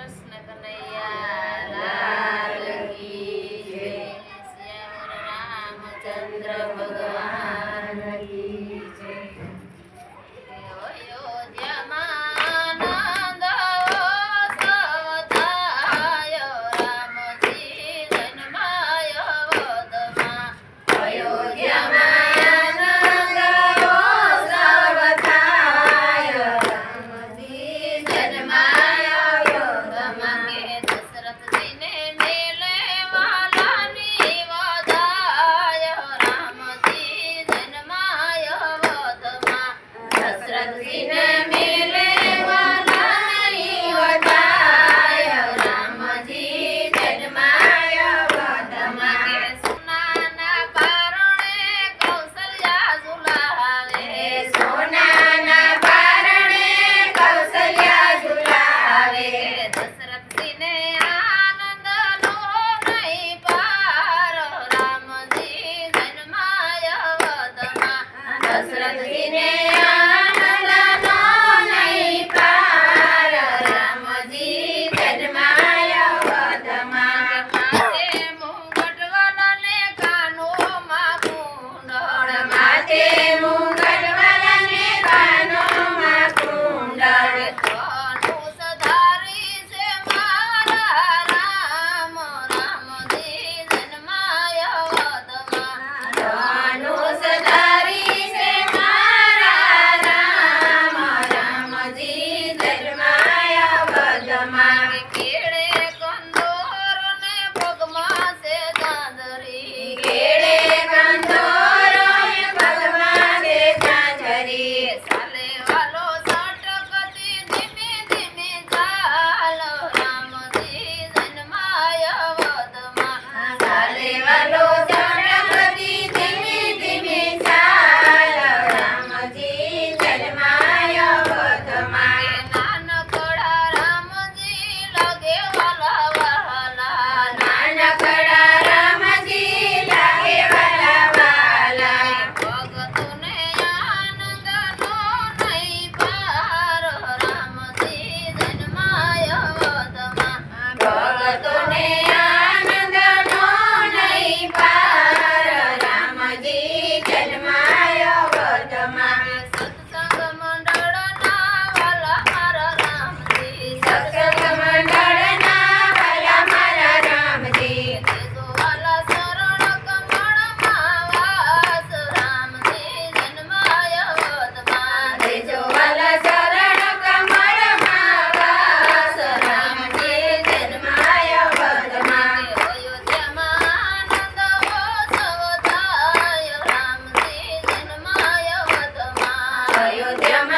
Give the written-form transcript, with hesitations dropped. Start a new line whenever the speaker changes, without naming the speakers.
કૃષ્ણ કનૈયા લાલ કી જય. શ્યામ રામચંદ્ર ભગવાન કી જય. અયોધ્યામાં નંદ ઉત્સવ થયો, રામજી જન્માયો વદમાં. અયોધ્યામાં નંદ ઉત્સવ થયો, રામજી જન્માયો વદમાં. કે દશરથજીને મેલે વાલાની વધાયો, રામજી જન્માયો વદમાં. દશરથજીને મેલે વાલાની વધાયો, રામજી જન્માયો વદમાં. કે સોનાના પારણે કૌશલ્યા ઝુલાવે, સોનાના પારણે કૌશલ્યા ઝુલાવે. દશરથજીને આનંદનો નહીં પાર, રામજી જન્માયો વદમાં. દશરથજીને આનંદનો નહીં પાર, રામજી જન્માયો વદમાં. માથે મુંગટ વલને કાનોમાં કુંડળ, માથે મુંગટ વલને કાનોમાં કુંડળ. ધનુષ ધારી છે મારા રામ, રામજી જન્માયો વદમાં. ધનુષ ધારી છે મારા રામ, રામજી જન્માયો વદમાં. કેળે કંદોર ને પગમાં છે ઝાંઝરી, કેળે કંદોર ને પગમાં છે ઝાંઝરી. ચાલે વાલો સટકતી ધીમે ધીમે ચાલો, રામજી જન્માયો વદમાં. ચાલે વાલો સટકતી ધીમે ધીમે ચાલો, રામજી જન્માયો વદમાં. નાનકડા રામજી લાગે વાલા વહાલા, નાનકડા રામજી લાગે વાલા વહાલા. ભગતોને આનંદનો નહીં પાર, રામજી જન્માયો વદમાં. ભગતોને આનંદનો નહીં પાર, રામજી જન્માયો વદમાં. સત્સંગ મંડળના વાલા મારા રામજી, સત્સંગ મંડળના વાલા મારા રામજી. તેજો વાલા શરણ કમળમાં વાસ, રામજી જન્માયો વદમાં. તેજો વાલા શરણ કમળમાં વાસ, રામજી જન્માયો વદમાં. અયોધ્યામાં આનંદ ઉત્સવ થયો, રામજી જન્માયો વદમાં. અયોધ્યામાં